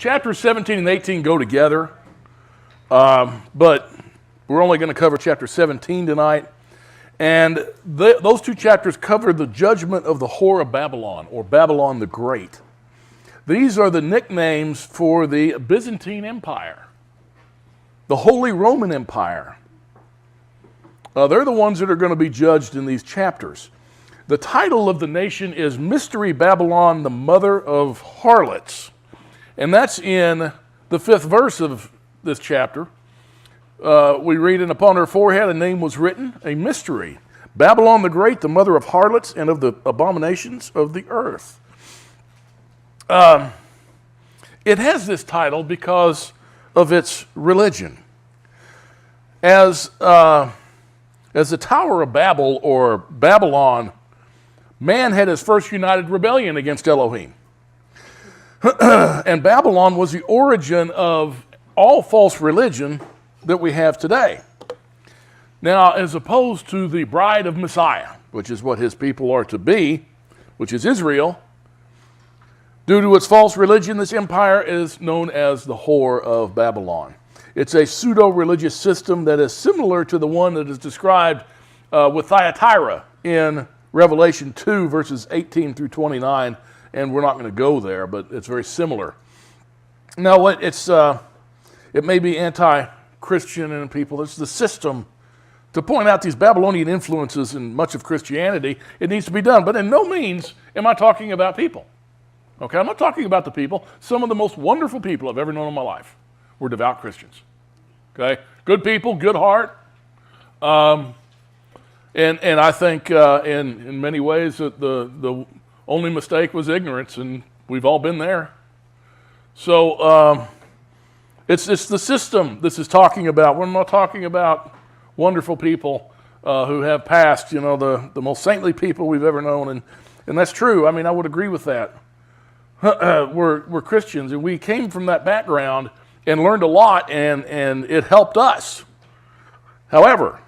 chapters 17 and 18 go together, but we're only going to cover chapter 17 tonight. And those two chapters cover the judgment of the whore of Babylon, or Babylon the Great. These are the nicknames for the Byzantine Empire, the Holy Roman Empire. They're the ones that are going to be judged in these chapters. The title of the nation is Mystery Babylon, the Mother of Harlots. And that's in the 5th verse of this chapter. We read, and upon her forehead a name was written, a mystery. Babylon the Great, the mother of harlots and of the abominations of the earth. It has this title because of its religion. As the Tower of Babel, or Babylon, man had his first united rebellion against Elohim. And Babylon was the origin of all false religion that we have today. Now, as opposed to the bride of Messiah, which is what his people are to be, which is Israel, due to its false religion, this empire is known as the Whore of Babylon. It's a pseudo-religious system that is similar to the one that is described with Thyatira in Revelation 2, verses 18 through 29, and we're not going to go there, but it's very similar. Now, it may be anti-Christian in people. It's the system to point out these Babylonian influences in much of Christianity. It needs to be done, but in no means am I talking about people. Okay, I'm not talking about the people. Some of the most wonderful people I've ever known in my life were devout Christians. Okay, good people, good heart. And I think in many ways that the only mistake was ignorance, and we've all been there. So it's the system this is talking about. We're not talking about wonderful people who have passed, the most saintly people we've ever known, and that's true. I mean, I would agree with that. We're Christians, and we came from that background and learned a lot, and it helped us. However,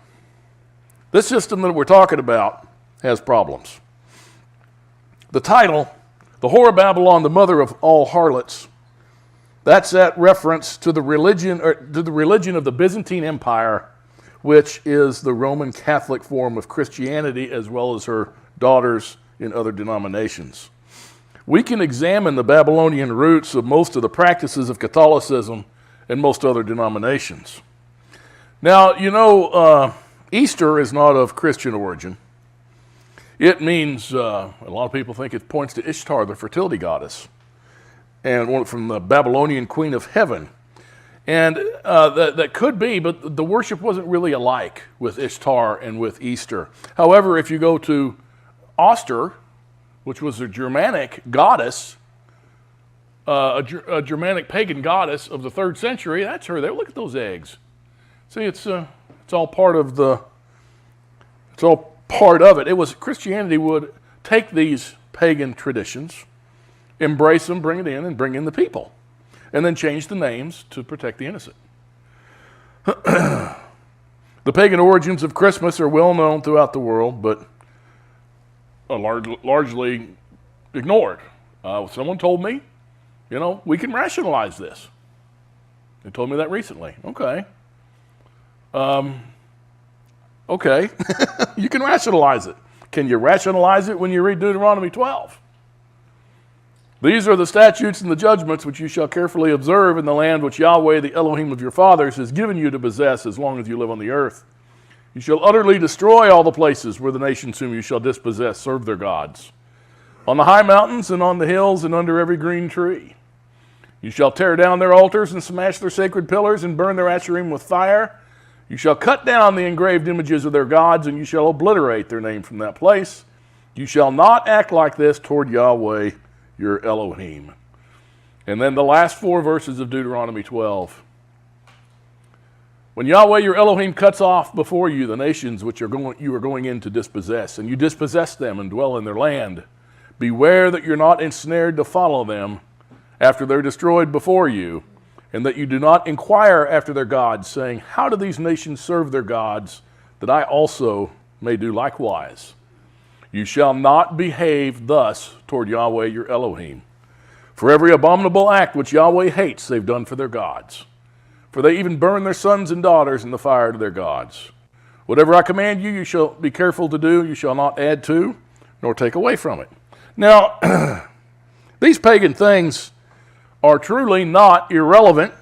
this system that we're talking about has problems. The title, The Whore of Babylon, the Mother of All Harlots, that's that reference to the religion of the Byzantine Empire, which is the Roman Catholic form of Christianity, as well as her daughters in other denominations. We can examine the Babylonian roots of most of the practices of Catholicism and most other denominations. Now, Easter is not of Christian origin. It means, a lot of people think it points to Ishtar, the fertility goddess, and one from the Babylonian queen of heaven. And that could be, but the worship wasn't really alike with Ishtar and with Easter. However, if you go to Oster, which was a Germanic goddess, a Germanic pagan goddess of the 3rd century, that's her there. Look at those eggs. See, it's all part of it. It was Christianity would take these pagan traditions, embrace them, bring it in, and bring in the people, and then change the names to protect the innocent. The pagan origins of Christmas are well known throughout the world, but are largely ignored. Someone told me, we can rationalize this. They told me that recently. Okay. Okay, you can rationalize it. Can you rationalize it when you read Deuteronomy 12? These are the statutes and the judgments which you shall carefully observe in the land which Yahweh, the Elohim of your fathers, has given you to possess as long as you live on the earth. You shall utterly destroy all the places where the nations whom you shall dispossess serve their gods, on the high mountains and on the hills and under every green tree. You shall tear down their altars and smash their sacred pillars and burn their Asherim with fire. You shall cut down the engraved images of their gods, and you shall obliterate their name from that place. You shall not act like this toward Yahweh, your Elohim. And then the last 4 verses of Deuteronomy 12. When Yahweh, your Elohim, cuts off before you the nations which you are going in to dispossess, and you dispossess them and dwell in their land, beware that you're not ensnared to follow them after they're destroyed before you, and that you do not inquire after their gods, saying, how do these nations serve their gods, that I also may do likewise? You shall not behave thus toward Yahweh your Elohim. For every abominable act which Yahweh hates, they've done for their gods. For they even burn their sons and daughters in the fire to their gods. Whatever I command you, you shall be careful to do. You shall not add to, nor take away from it. Now, these pagan things are truly not irrelevant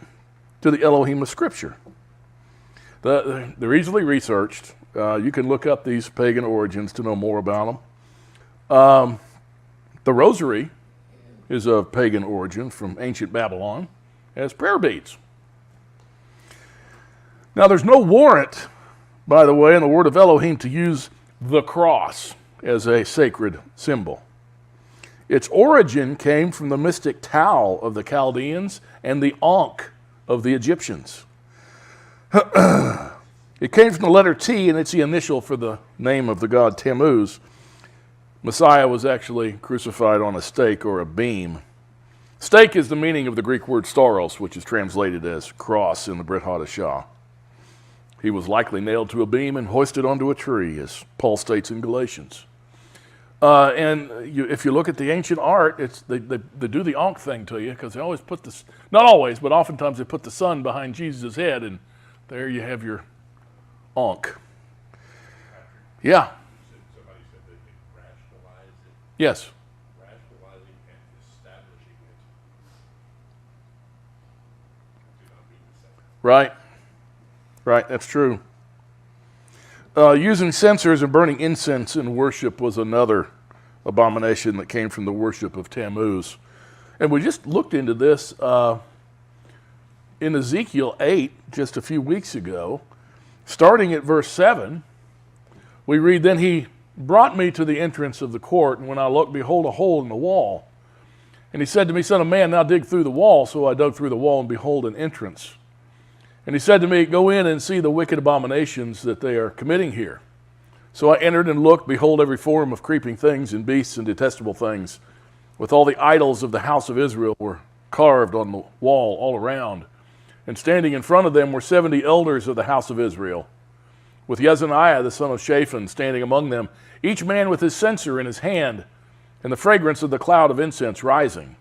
to the Elohim of Scripture. They're easily researched. You can look up these pagan origins to know more about them. The rosary is of pagan origin from ancient Babylon as prayer beads. Now, there's no warrant, by the way, in the word of Elohim to use the cross as a sacred symbol. Its origin came from the mystic Tau of the Chaldeans and the Ankh of the Egyptians. It came from the letter T, and it's the initial for the name of the god Tammuz. Messiah was actually crucified on a stake or a beam. Stake is the meaning of the Greek word stauros, which is translated as cross in the Brit Hadashah. He was likely nailed to a beam and hoisted onto a tree, as Paul states in Galatians. If you look at the ancient art, they do the Ankh thing to you, because they always put this, not always, but oftentimes they put the sun behind Jesus' head, and there you have your Ankh. Yeah. Somebody said they can rationalize it. Yes. Rationalizing and establishing it do not mean the same. Right. Right, that's true. Using censers and burning incense in worship was another abomination that came from the worship of Tammuz. And we just looked into this in Ezekiel 8 just a few weeks ago. Starting at verse 7, we read, Then he brought me to the entrance of the court, and when I looked, behold, a hole in the wall. And he said to me, Son of man, now dig through the wall. So I dug through the wall, and behold, an entrance. And he said to me, Go in and see the wicked abominations that they are committing here. So I entered and looked, behold, every form of creeping things and beasts and detestable things, with all the idols of the house of Israel were carved on the wall all around. And standing in front of them were 70 elders of the house of Israel, with Yezaniah the son of Shaphan standing among them, each man with his censer in his hand, and the fragrance of the cloud of incense rising.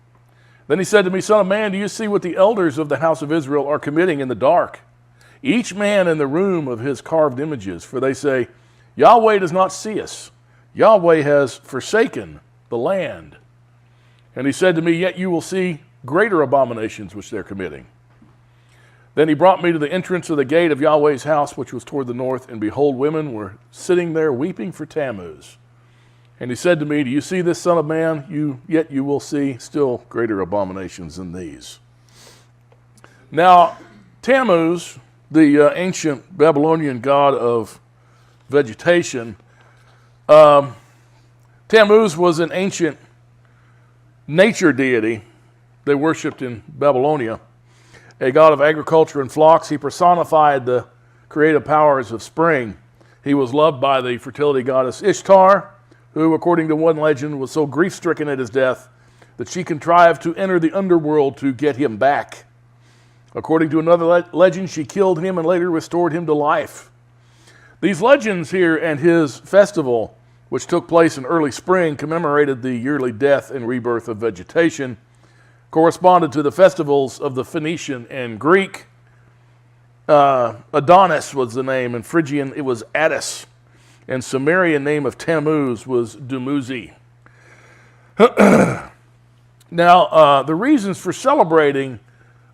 Then he said to me, Son of man, do you see what the elders of the house of Israel are committing in the dark? Each man in the room of his carved images, for they say, Yahweh does not see us. Yahweh has forsaken the land. And he said to me, Yet you will see greater abominations which they're committing. Then he brought me to the entrance of the gate of Yahweh's house, which was toward the north, and behold, women were sitting there weeping for Tammuz. And he said to me, Do you see this, son of man? Yet you will see still greater abominations than these. Now, Tammuz, the ancient Babylonian god of vegetation, Tammuz was an ancient nature deity they worshipped in Babylonia. A god of agriculture and flocks, he personified the creative powers of spring. He was loved by the fertility goddess Ishtar, who, according to one legend, was so grief-stricken at his death that she contrived to enter the underworld to get him back. According to another legend, she killed him and later restored him to life. These legends here and his festival, which took place in early spring, commemorated the yearly death and rebirth of vegetation, corresponded to the festivals of the Phoenician and Greek. Adonis was the name. In Phrygian, it was Attis. And Sumerian name of Tammuz was Dumuzi. Now, the reasons for celebrating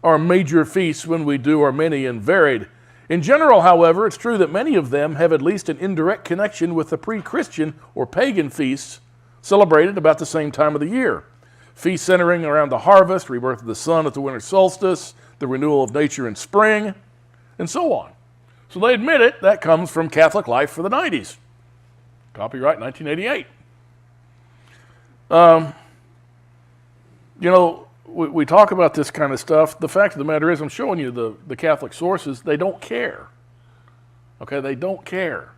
our major feasts when we do are many and varied. In general, however, it's true that many of them have at least an indirect connection with the pre-Christian or pagan feasts celebrated about the same time of the year. Feasts centering around the harvest, rebirth of the sun at the winter solstice, the renewal of nature in spring, and so on. So they admit it, that comes from Catholic Life for the 90s. Copyright 1988. We talk about this kind of stuff. The fact of the matter is, I'm showing you the Catholic sources. They don't care. Okay, they don't care.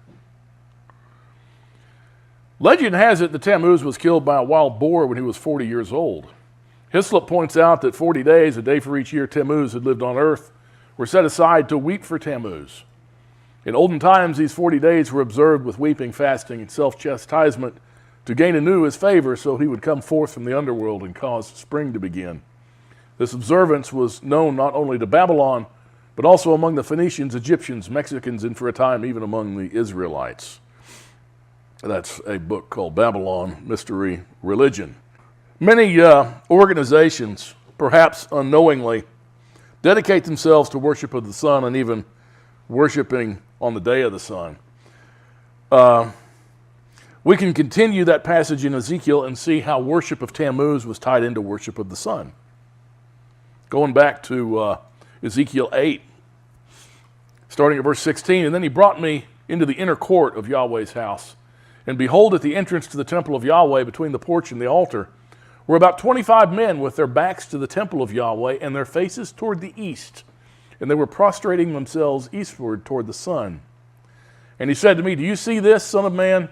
Legend has it that Tammuz was killed by a wild boar when he was 40 years old. Hislop points out that 40 days, a day for each year Tammuz had lived on earth, were set aside to weep for Tammuz. In olden times, these 40 days were observed with weeping, fasting, and self-chastisement to gain anew his favor so he would come forth from the underworld and cause spring to begin. This observance was known not only to Babylon, but also among the Phoenicians, Egyptians, Mexicans, and for a time even among the Israelites. That's a book called Babylon, Mystery Religion. Many organizations, perhaps unknowingly, dedicate themselves to worship of the sun and even worshiping on the day of the sun. We can continue that passage in Ezekiel and see how worship of Tammuz was tied into worship of the sun. Going back to Ezekiel 8, starting at verse 16, and then he brought me into the inner court of Yahweh's house. And behold, at the entrance to the temple of Yahweh, between the porch and the altar, were about 25 men with their backs to the temple of Yahweh and their faces toward the east. And they were prostrating themselves eastward toward the sun. And he said to me, do you see this, son of man?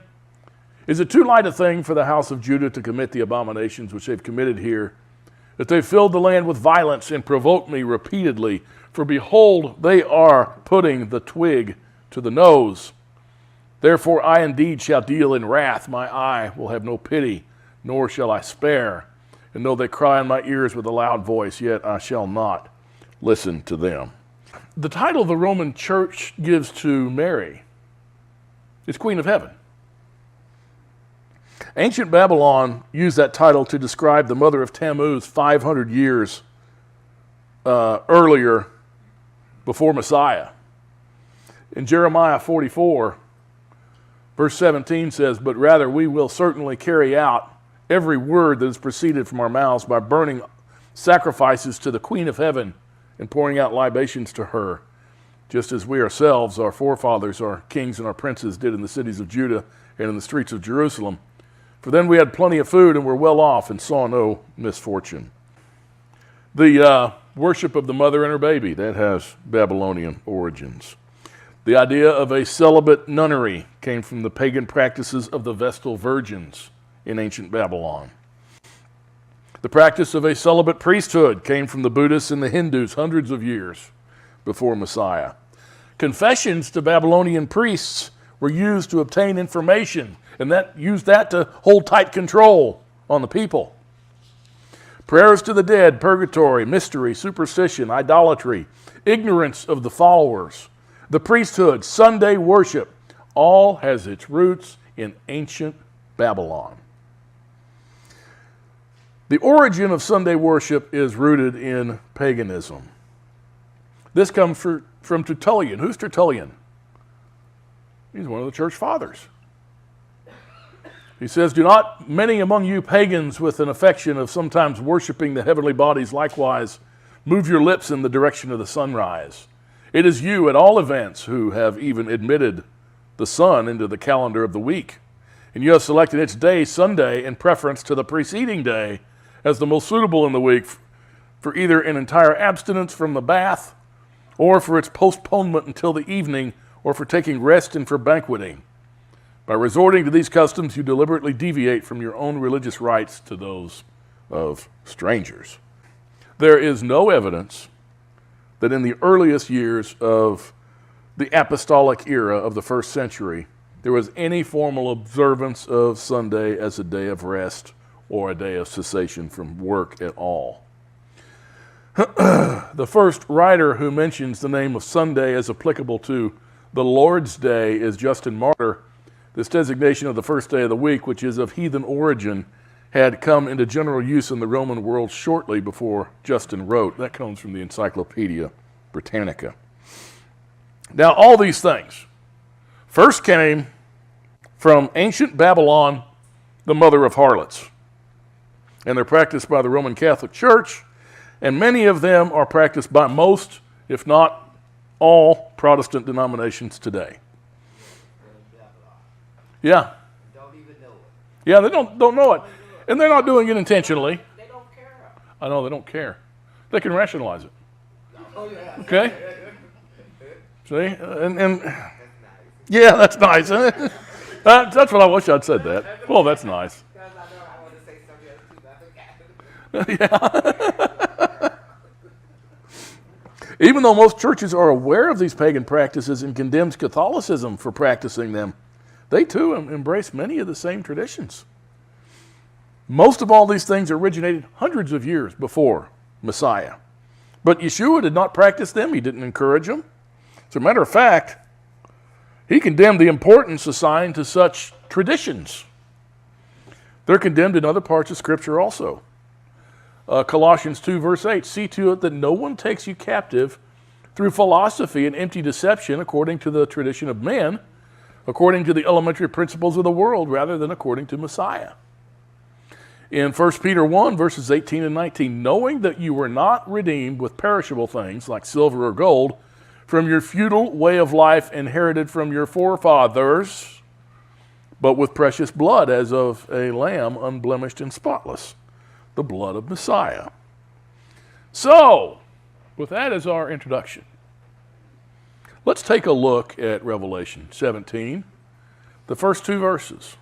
Is it too light a thing for the house of Judah to commit the abominations which they've committed here, that they've filled the land with violence and provoked me repeatedly? For behold, they are putting the twig to the nose. Therefore I indeed shall deal in wrath. My eye will have no pity, nor shall I spare. And though they cry in my ears with a loud voice, yet I shall not listen to them. The title the Roman Church gives to Mary is Queen of Heaven. Ancient Babylon used that title to describe the mother of Tammuz 500 years earlier, before Messiah. In Jeremiah 44, verse 17 says, but rather we will certainly carry out every word that has proceeded from our mouths by burning sacrifices to the Queen of Heaven and pouring out libations to her, just as we ourselves, our forefathers, our kings and our princes did in the cities of Judah and in the streets of Jerusalem. For then we had plenty of food and were well off and saw no misfortune. The worship of the mother and her baby, that has Babylonian origins. The idea of a celibate nunnery came from the pagan practices of the Vestal virgins in ancient Babylon. The practice of a celibate priesthood came from the Buddhists and the Hindus hundreds of years before Messiah. Confessions to Babylonian priests were used to obtain information, and used that to hold tight control on the people. Prayers to the dead, purgatory, mystery, superstition, idolatry, ignorance of the followers, the priesthood, Sunday worship, all has its roots in ancient Babylon. The origin of Sunday worship is rooted in paganism. This comes from Tertullian. Who's Tertullian? He's one of the church fathers. He says, do not many among you pagans with an affection of sometimes worshiping the heavenly bodies likewise move your lips in the direction of the sunrise? It is you, at all events, who have even admitted the sun into the calendar of the week. And you have selected its day, Sunday, in preference to the preceding day as the most suitable in the week for either an entire abstinence from the bath or for its postponement until the evening or for taking rest and for banqueting. By resorting to these customs, you deliberately deviate from your own religious rights to those of strangers. There is no evidence that in the earliest years of the apostolic era of the first century, there was any formal observance of Sunday as a day of rest or a day of cessation from work at all. The first writer who mentions the name of Sunday as applicable to the Lord's Day is Justin Martyr. This designation of the first day of the week, which is of heathen origin, had come into general use in the Roman world shortly before Justin wrote. That comes from the Encyclopedia Britannica. Now, all these things first came from ancient Babylon, the mother of harlots. And they're practiced by the Roman Catholic Church, and many of them are practiced by most, if not all, Protestant denominations today. Yeah. Don't even know it. Yeah, they don't know it. And they're not doing it intentionally. They don't care. I know, they don't care. They can rationalize it. Oh, yeah. Okay? See? And That's nice. yeah, that's nice. Isn't it? That's what I wish I'd said that. Well, that's nice. Because I know I want to say something else too, but I forgot. Yeah. Even though most churches are aware of these pagan practices and condemns Catholicism for practicing them, they too embrace many of the same traditions. Most of all these things originated hundreds of years before Messiah. But Yeshua did not practice them. He didn't encourage them. As a matter of fact, he condemned the importance assigned to such traditions. They're condemned in other parts of Scripture also. Colossians 2, verse 8, see to it that no one takes you captive through philosophy and empty deception according to the tradition of men, according to the elementary principles of the world, rather than according to Messiah. In 1 Peter 1, verses 18 and 19, knowing that you were not redeemed with perishable things like silver or gold from your futile way of life inherited from your forefathers, but with precious blood as of a lamb unblemished and spotless, the blood of Messiah. So, with that as our introduction, let's take a look at Revelation 17, the first 2 verses.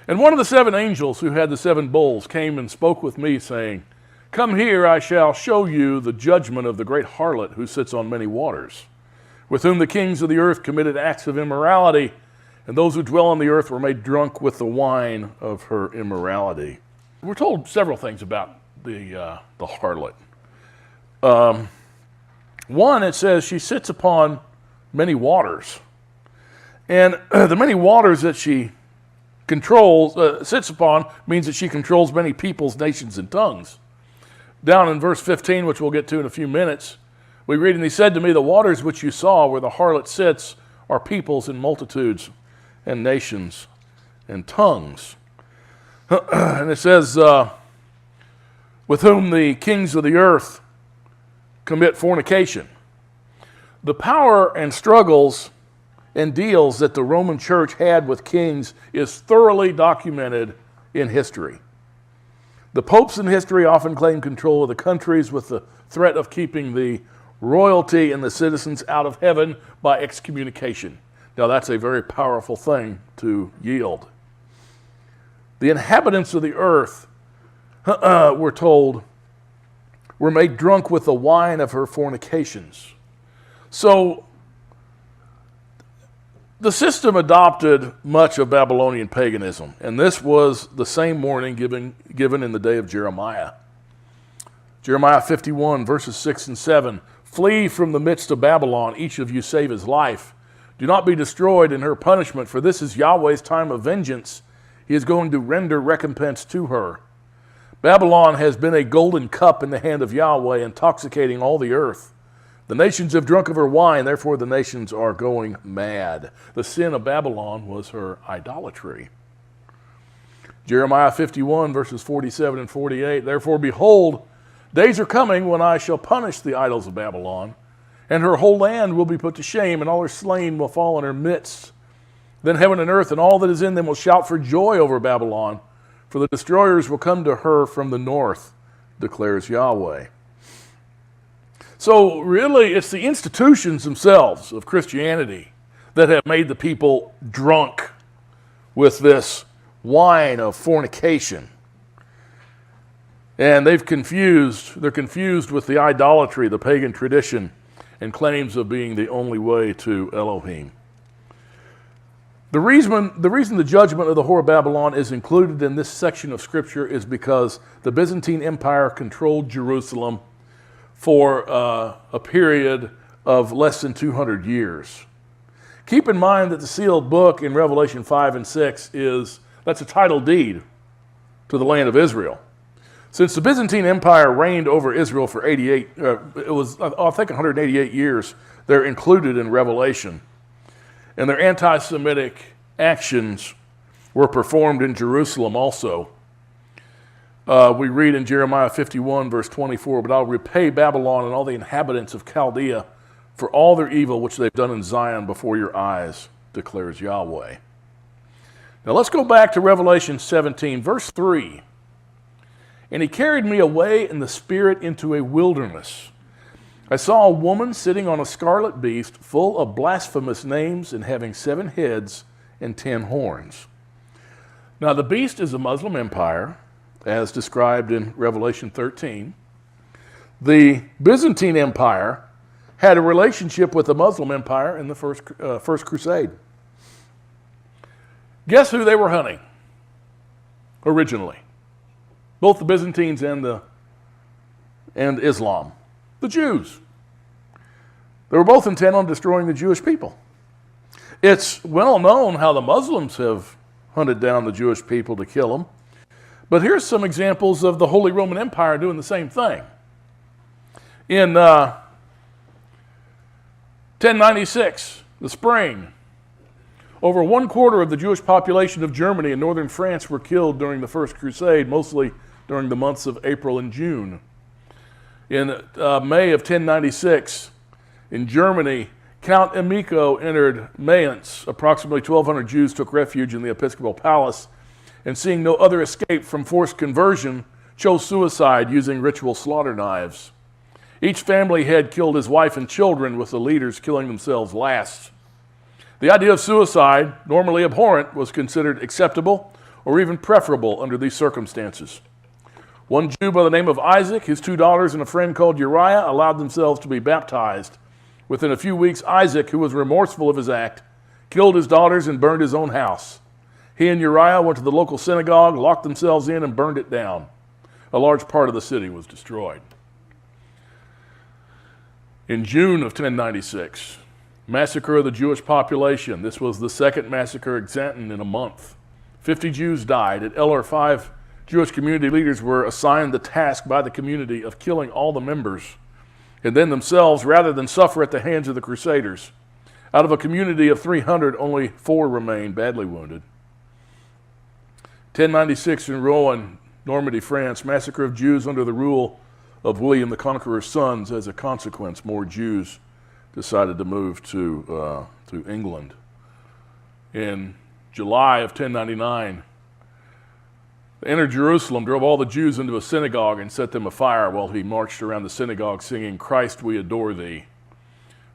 And one of the 7 angels who had the 7 bowls came and spoke with me, saying, come here, I shall show you the judgment of the great harlot who sits on many waters, with whom the kings of the earth committed acts of immorality, and those who dwell on the earth were made drunk with the wine of her immorality. We're told several things about the harlot. One, it says she sits upon many waters. And the many waters that she controls, sits upon, means that she controls many peoples, nations, and tongues. Down in verse 15, which we'll get to in a few minutes, we read, and he said to me, the waters which you saw where the harlot sits are peoples and multitudes and nations and tongues. And it says, with whom the kings of the earth commit fornication. The power and struggles and deals that the Roman Church had with kings is thoroughly documented in history. The popes in history often claim control of the countries with the threat of keeping the royalty and the citizens out of heaven by excommunication. Now that's a very powerful thing to yield. The inhabitants of the earth, we're told, were made drunk with the wine of her fornications. So the system adopted much of Babylonian paganism, and this was the same warning given in the day of Jeremiah. Jeremiah 51, verses 6 and 7, flee from the midst of Babylon, each of you save his life. Do not be destroyed in her punishment, for this is Yahweh's time of vengeance. He is going to render recompense to her. Babylon has been a golden cup in the hand of Yahweh, intoxicating all the earth. The nations have drunk of her wine, therefore the nations are going mad. The sin of Babylon was her idolatry. Jeremiah 51, verses 47 and 48, therefore behold, days are coming when I shall punish the idols of Babylon, and her whole land will be put to shame, and all her slain will fall in her midst. Then heaven and earth and all that is in them will shout for joy over Babylon, for the destroyers will come to her from the north, declares Yahweh. So really, it's the institutions themselves of Christianity that have made the people drunk with this wine of fornication. And they're confused with the idolatry, the pagan tradition, and claims of being the only way to Elohim. The reason the judgment of the whore of Babylon is included in this section of Scripture is because the Byzantine Empire controlled Jerusalem for a period of less than 200 years. Keep in mind that the sealed book in Revelation 5 and 6 that's a title deed to the land of Israel. Since the Byzantine Empire reigned over Israel for 188 years, they're included in Revelation. And their anti-Semitic actions were performed in Jerusalem also. We read in Jeremiah 51, verse 24, but I'll repay Babylon and all the inhabitants of Chaldea for all their evil which they've done in Zion before your eyes, declares Yahweh. Now let's go back to Revelation 17, verse 3. And he carried me away in the spirit into a wilderness. I saw a woman sitting on a scarlet beast, full of blasphemous names and having 7 heads and 10 horns. Now the beast is a Muslim empire, as described in Revelation 13. The Byzantine Empire had a relationship with the Muslim Empire in the First Crusade. Guess who they were hunting? originally. Both the Byzantines and Islam. The Jews. They were both intent on destroying the Jewish people. It's well known how the Muslims have hunted down the Jewish people to kill them. But here's some examples of the Holy Roman Empire doing the same thing. In 1096, the spring, over 1/4 of the Jewish population of Germany and northern France were killed during the First Crusade, mostly during the months of April and June. In May of 1096, in Germany, Count Emico entered Mayence. Approximately 1,200 Jews took refuge in the episcopal palace, and seeing no other escape from forced conversion, chose suicide using ritual slaughter knives. Each family had killed his wife and children, with the leaders killing themselves last. The idea of suicide, normally abhorrent, was considered acceptable or even preferable under these circumstances. One Jew by the name of Isaac, his 2 daughters, and a friend called Uriah allowed themselves to be baptized. Within a few weeks, Isaac, who was remorseful of his act, killed his daughters and burned his own house. He and Uriah went to the local synagogue, locked themselves in, and burned it down. A large part of the city was destroyed. In June of 1096, massacre of the Jewish population. This was the second massacre at Xanten in a month. 50 Jews died. At Eller, 5 Jewish community leaders were assigned the task by the community of killing all the members, and then themselves, rather than suffer at the hands of the Crusaders. Out of a community of 300, only 4 remained badly wounded. 1096 in Rouen, Normandy, France, massacre of Jews under the rule of William the Conqueror's sons. As a consequence, more Jews decided to move to England. In July of 1099, they entered Jerusalem, drove all the Jews into a synagogue, and set them afire while he marched around the synagogue singing, "Christ, we adore thee."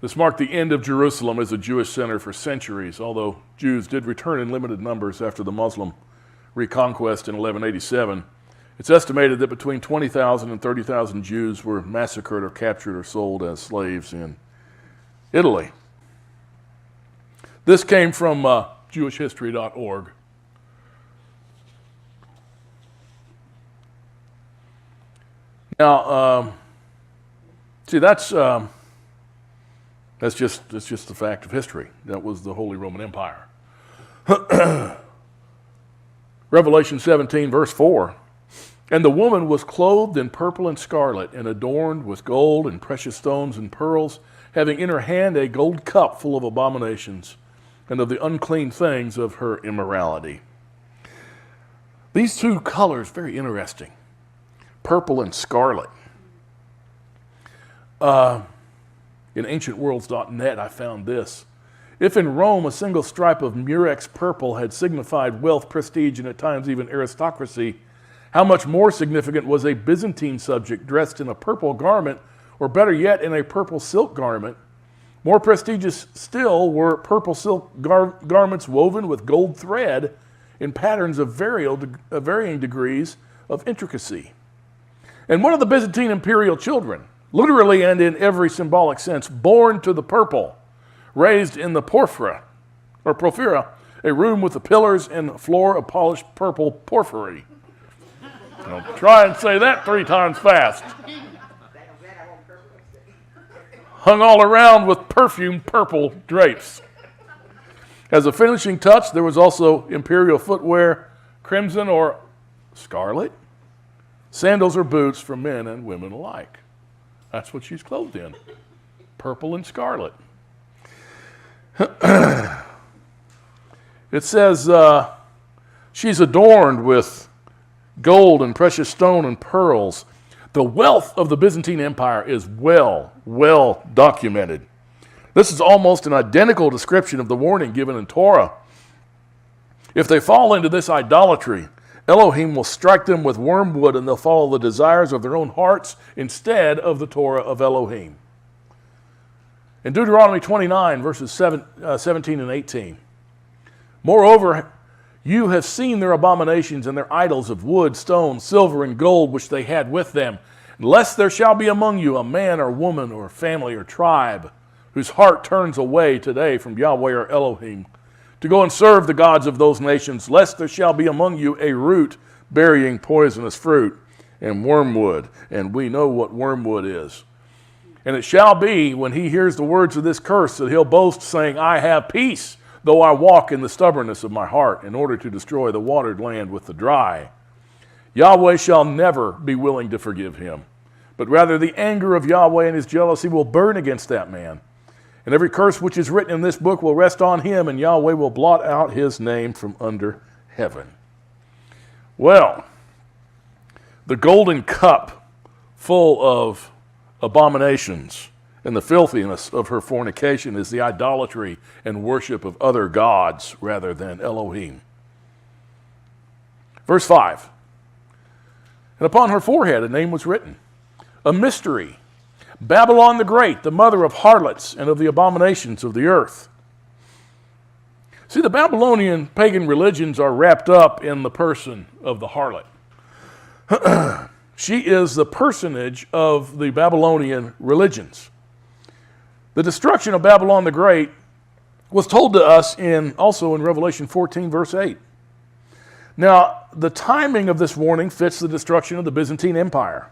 This marked the end of Jerusalem as a Jewish center for centuries, although Jews did return in limited numbers after the Muslim reconquest in 1187. It's estimated that between 20,000 and 30,000 Jews were massacred or captured or sold as slaves in Italy. This came from jewishhistory.org. Now, see, that's just the fact of history. That was the Holy Roman Empire. Revelation 17, verse 4. And the woman was clothed in purple and scarlet, and adorned with gold and precious stones and pearls, having in her hand a gold cup full of abominations and of the unclean things of her immorality. These two colors, very interesting. Purple and scarlet. In ancientworlds.net, I found this. If in Rome a single stripe of murex purple had signified wealth, prestige, and at times even aristocracy, how much more significant was a Byzantine subject dressed in a purple garment, or better yet, in a purple silk garment? More prestigious still were purple silk garments woven with gold thread in patterns of varying degrees of intricacy. And one of the Byzantine imperial children, literally and in every symbolic sense, born to the purple, raised in the porphyra, a room with the pillars and floor of polished purple porphyry. Now, try and say that 3 times fast. Hung all around with perfumed purple drapes. As a finishing touch, there was also imperial footwear, crimson or scarlet, sandals or boots for men and women alike. That's what she's clothed in, purple and scarlet. It says she's adorned with gold and precious stone and pearls. The wealth of the Byzantine Empire is well documented. This is almost an identical description of the warning given in Torah. If they fall into this idolatry, Elohim will strike them with wormwood, and they'll follow the desires of their own hearts instead of the Torah of Elohim. In Deuteronomy 29, verses 17 and 18, moreover, you have seen their abominations and their idols of wood, stone, silver, and gold, which they had with them. Lest there shall be among you a man or woman or family or tribe whose heart turns away today from Yahweh or Elohim to go and serve the gods of those nations, lest there shall be among you a root burying poisonous fruit and wormwood. And we know what wormwood is. And it shall be, when he hears the words of this curse, that he'll boast, saying, I have peace, though I walk in the stubbornness of my heart, in order to destroy the watered land with the dry. Yahweh shall never be willing to forgive him, but rather the anger of Yahweh and his jealousy will burn against that man. And every curse which is written in this book will rest on him, and Yahweh will blot out his name from under heaven. Well, the golden cup full of abominations and the filthiness of her fornication is the idolatry and worship of other gods rather than Elohim. Verse 5. And upon her forehead a name was written, a mystery, Babylon the Great, the mother of harlots and of the abominations of the earth. See, the Babylonian pagan religions are wrapped up in the person of the harlot. She is the personage of the Babylonian religions. The destruction of Babylon the Great was told to us also in Revelation 14, verse 8. Now, the timing of this warning fits the destruction of the Byzantine Empire.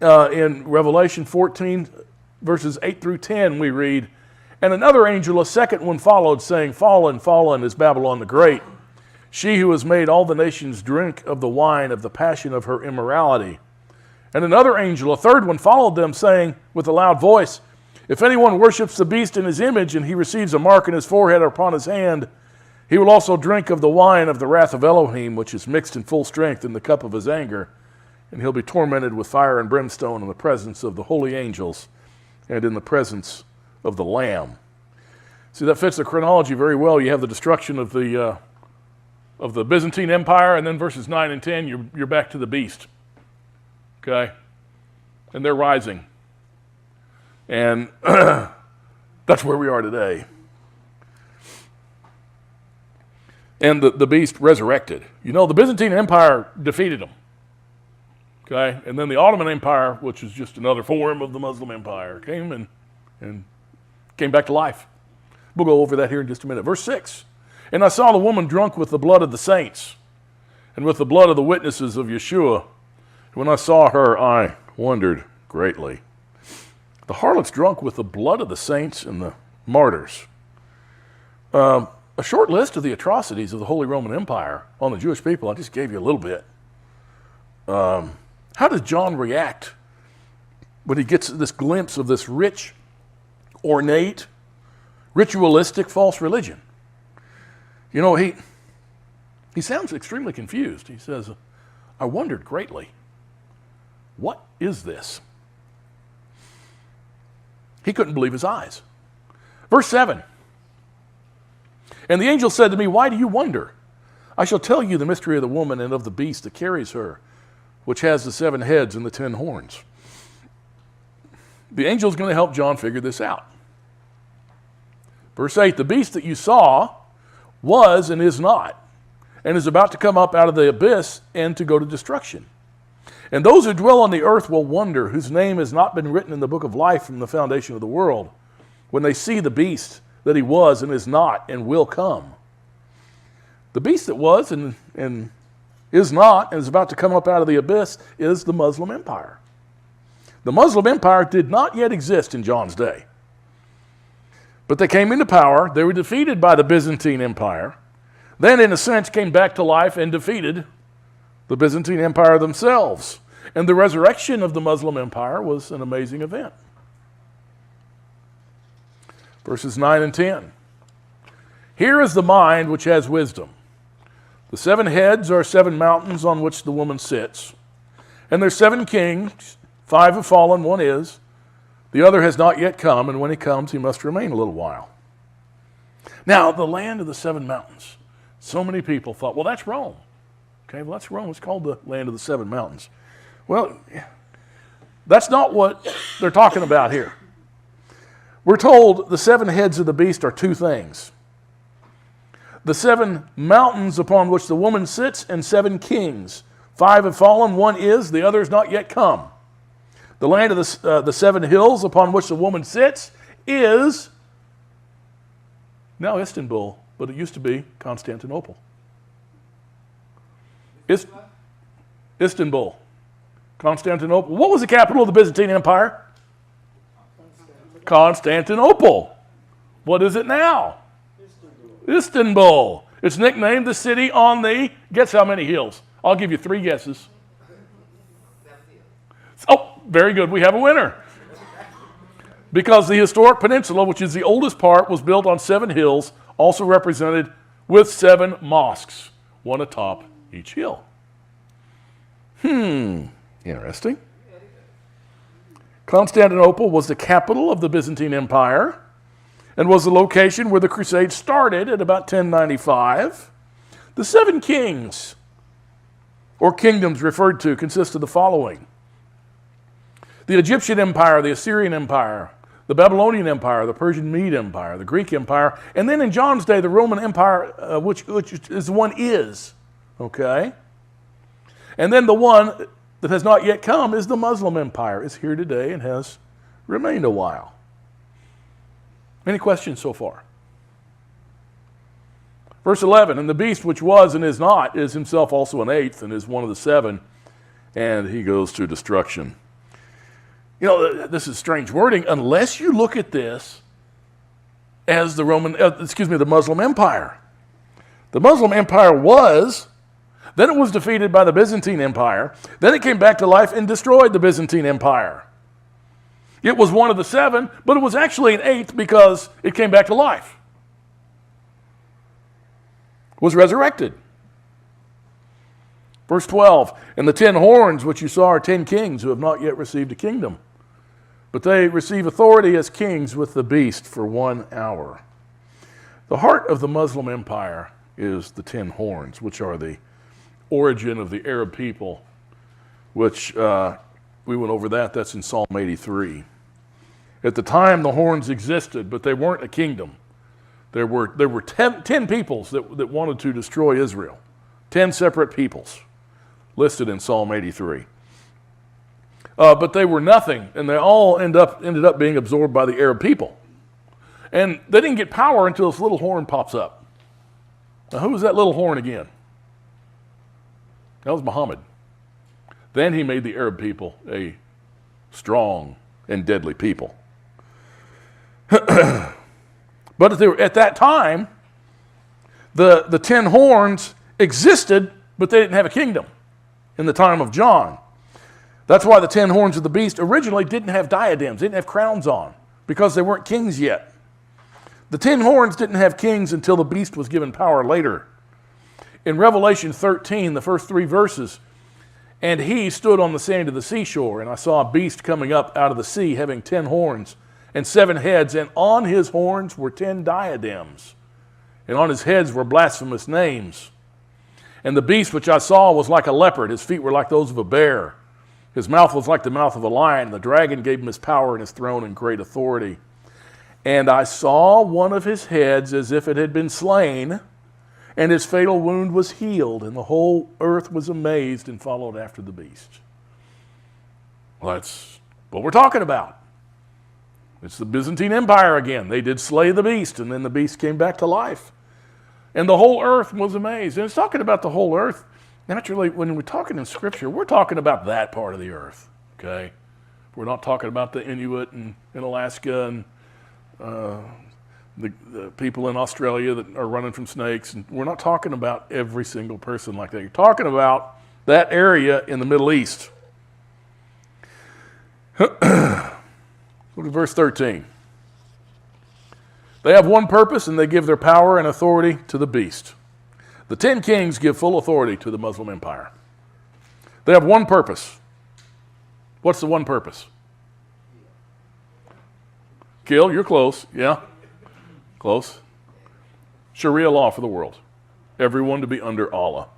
In Revelation 14, verses 8 through 10, we read, and another angel, a second one, followed, saying, Fallen, fallen is Babylon the Great, she who has made all the nations drink of the wine of the passion of her immorality. And another angel, a third one, followed them, saying with a loud voice, if anyone worships the beast in his image, and he receives a mark in his forehead or upon his hand, he will also drink of the wine of the wrath of Elohim, which is mixed in full strength in the cup of his anger. And he'll be tormented with fire and brimstone in the presence of the holy angels and in the presence of the Lamb. See, that fits the chronology very well. You have the destruction of the Byzantine Empire, and then verses 9 and 10, you're back to the beast. Okay? And they're rising. And that's where we are today. And the beast resurrected. You know, the Byzantine Empire defeated them. Okay? And then the Ottoman Empire, which is just another form of the Muslim Empire, came and came back to life. We'll go over that here in just a minute. Verse 6. And I saw the woman drunk with the blood of the saints and with the blood of the witnesses of Yeshua. When I saw her, I wondered greatly. The harlot's drunk with the blood of the saints and the martyrs. A short list of the atrocities of the Holy Roman Empire on the Jewish people. I just gave you a little bit. How does John react when he gets this glimpse of this rich, ornate, ritualistic false religion? You know, he sounds extremely confused. He says, I wondered greatly, what is this? He couldn't believe his eyes. Verse 7. And the angel said to me, why do you wonder? I shall tell you the mystery of the woman and of the beast that carries her, which has the 7 heads and the 10 horns. The angel is going to help John figure this out. Verse 8, the beast that you saw was and is not, and is about to come up out of the abyss and to go to destruction. And those who dwell on the earth will wonder, whose name has not been written in the book of life from the foundation of the world, when they see the beast that he was and is not and will come. The beast that was and is not and is about to come up out of the abyss is the Muslim Empire. The Muslim Empire did not yet exist in John's day. But they came into power. They were defeated by the Byzantine Empire. Then, in a sense, came back to life and defeated the Byzantine Empire themselves. And the resurrection of the Muslim Empire was an amazing event. Verses 9 and 10. Here is the mind which has wisdom. The 7 heads are 7 mountains on which the woman sits. And there's 7 kings, 5 have fallen, 1 is. The other has not yet come, and when he comes, he must remain a little while. Now, the land of the 7 mountains. So many people thought, well, that's Rome. Okay, well, that's Rome. It's called the land of the 7 mountains. Well, that's not what they're talking about here. We're told the 7 heads of the beast are 2 things. The 7 mountains upon which the woman sits and 7 kings. 5 have fallen, 1 is, the other has not yet come. The land of the 7 hills upon which the woman sits is now Istanbul, but it used to be Constantinople. Is- Istanbul. Constantinople. What was the capital of the Byzantine Empire? Constantinople. What is it now? Istanbul. It's nicknamed the city on the, guess how many hills? I'll give you 3 guesses. Oh, very good. We have a winner. Because the historic peninsula, which is the oldest part, was built on 7 hills, also represented with 7 mosques, one atop each hill. Interesting. Constantinople was the capital of the Byzantine Empire and was the location where the Crusades started at about 1095. The 7 kings, or kingdoms referred to, consist of the following: the Egyptian Empire, the Assyrian Empire, the Babylonian Empire, the Persian Mede Empire, the Greek Empire, and then in John's day, the Roman Empire, which is the one is. Okay? And then the one that has not yet come is the Muslim Empire. It's here today and has remained a while. Any questions so far? Verse 11, and the beast which was and is not is himself also an 8th and is one of the 7, and he goes to destruction. You know, this is strange wording, unless you look at this as the Muslim Empire. The Muslim Empire was, then it was defeated by the Byzantine Empire, then it came back to life and destroyed the Byzantine Empire. It was one of the 7, but it was actually an 8th because it came back to life. Was resurrected. Verse 12, and the 10 horns which you saw are 10 kings who have not yet received a kingdom, but they receive authority as kings with the beast for 1 hour. The heart of the Muslim Empire is the 10 horns, which are the origin of the Arab people, which we went over that. That's in Psalm 83. At the time, the horns existed, but they weren't a kingdom. There were 10 peoples that wanted to destroy Israel. 10 separate peoples listed in Psalm 83. But they were nothing, and they all ended up being absorbed by the Arab people. And they didn't get power until this little horn pops up. Now, who was that little horn again? That was Muhammad. Then he made the Arab people a strong and deadly people. But at that time, the 10 horns existed, but they didn't have a kingdom in the time of John. That's why the 10 horns of the beast originally didn't have diadems, didn't have crowns on, because they weren't kings yet. The 10 horns didn't have kings until the beast was given power later. In Revelation 13, the first 3 verses, and he stood on the sand of the seashore, and I saw a beast coming up out of the sea, having 10 horns and 7 heads, and on his horns were 10 diadems, and on his heads were blasphemous names. And the beast which I saw was like a leopard, his feet were like those of a bear, his mouth was like the mouth of a lion. The dragon gave him his power and his throne and great authority. And I saw one of his heads as if it had been slain, and his fatal wound was healed, and the whole earth was amazed and followed after the beast. Well, that's what we're talking about. It's the Byzantine Empire again. They did slay the beast, and then the beast came back to life. And the whole earth was amazed. And it's talking about the whole earth. Naturally, when we're talking in Scripture, we're talking about that part of the earth, okay? We're not talking about the Inuit in Alaska and the people in Australia that are running from snakes. And we're not talking about every single person like that. You're talking about that area in the Middle East. Look at verse 13. They have one purpose, and they give their power and authority to the beast. The 10 kings give full authority to the Muslim Empire. They have one purpose. What's the one purpose? Kill, you're close. Yeah, close. Sharia law for the world. Everyone to be under Allah.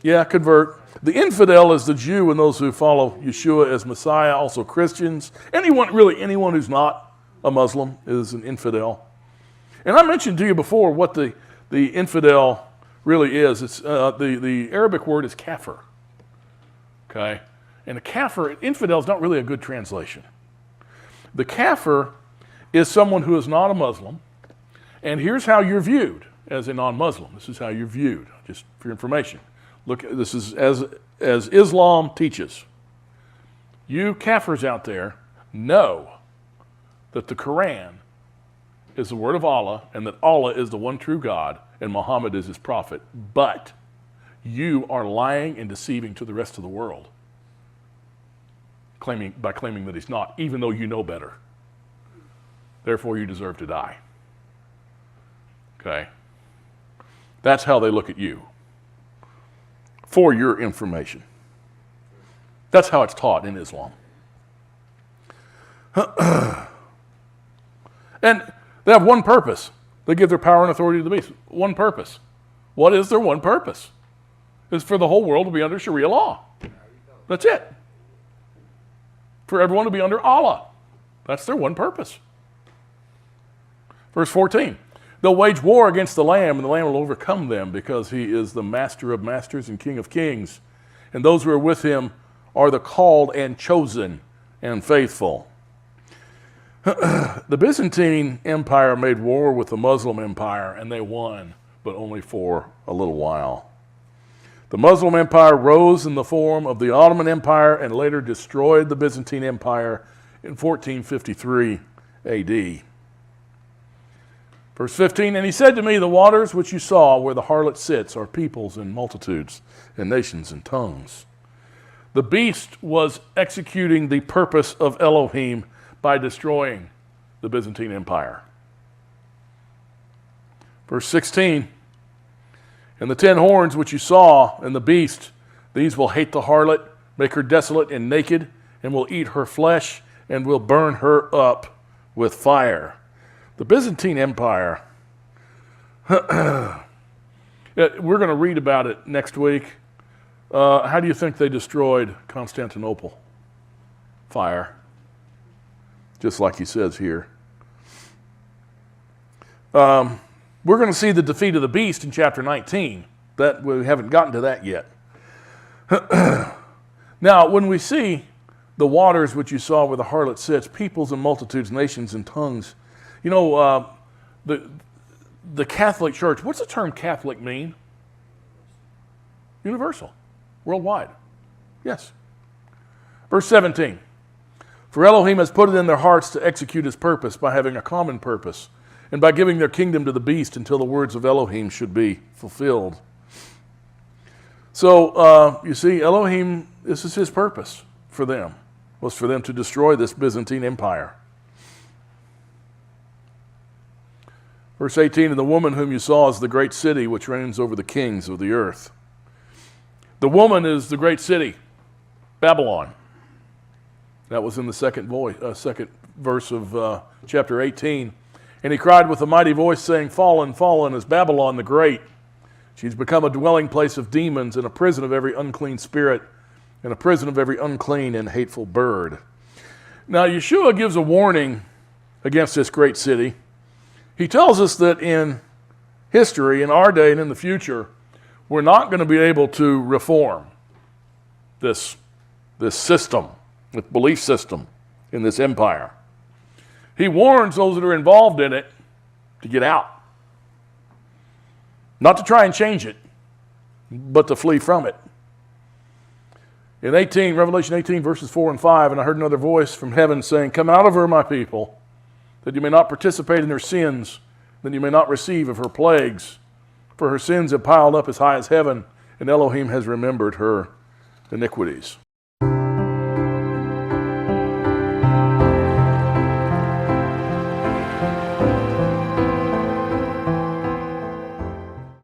Yeah, convert. The infidel is the Jew and those who follow Yeshua as Messiah, also Christians. Anyone who's not a Muslim is an infidel. And I mentioned to you before what the infidel really is. It's the Arabic word is kafir. Okay? And a kafir, infidel is not really a good translation. The kafir is someone who is not a Muslim, and here's how you're viewed. as a non-Muslim. This is how you're viewed, just for your information. Look, this is as Islam teaches. You kafirs out there know that the Quran is the word of Allah and that Allah is the one true God and Muhammad is his prophet. But you are lying and deceiving to the rest of the world by claiming that he's not, even though you know better. Therefore, you deserve to die. Okay? That's how they look at you. For your information. That's how it's taught in Islam. And they have one purpose. They give their power and authority to the beast. One purpose. What is their one purpose? It's for the whole world to be under Sharia law. That's it. For everyone to be under Allah. That's their one purpose. Verse 14. They'll wage war against the Lamb, and the Lamb will overcome them because he is the Master of masters and King of kings. And those who are with him are the called and chosen and faithful. The Byzantine Empire made war with the Muslim Empire, and they won, but only for a little while. The Muslim Empire rose in the form of the Ottoman Empire and later destroyed the Byzantine Empire in 1453 AD. Verse 15, and he said to me, the waters which you saw where the harlot sits are peoples and multitudes and nations and tongues. The beast was executing the purpose of Elohim by destroying the Byzantine Empire. Verse 16, and the 10 horns which you saw in the beast, these will hate the harlot, make her desolate and naked, and will eat her flesh, and will burn her up with fire. The Byzantine Empire, we're going to read about it next week. How do you think they destroyed Constantinople? Fire. Just like he says here. We're going to see the defeat of the beast in chapter 19. That we haven't gotten to that yet. Now, when we see the waters which you saw where the harlot sits, peoples and multitudes, nations and tongues. You know, the Catholic Church, what's the term Catholic mean? Universal. Worldwide. Yes. Verse 17. For Elohim has put it in their hearts to execute his purpose by having a common purpose and by giving their kingdom to the beast until the words of Elohim should be fulfilled. So, you see, Elohim, this is his purpose for them, was for them to destroy this Byzantine Empire. Verse 18, and the woman whom you saw is the great city which reigns over the kings of the earth. The woman is the great city, Babylon. That was in the second verse of chapter 18. And he cried with a mighty voice, saying, fallen, fallen is Babylon the great. She's become a dwelling place of demons and a prison of every unclean spirit and a prison of every unclean and hateful bird. Now, Yeshua gives a warning against this great city. He tells us that in history, in our day and in the future, we're not going to be able to reform this system, this belief system in this empire. He warns those that are involved in it to get out. Not to try and change it, but to flee from it. In Revelation 18, verses 4 and 5, and I heard another voice from heaven saying, come out of her, my people, that you may not participate in her sins, that you may not receive of her plagues. For her sins have piled up as high as heaven, and Elohim has remembered her iniquities.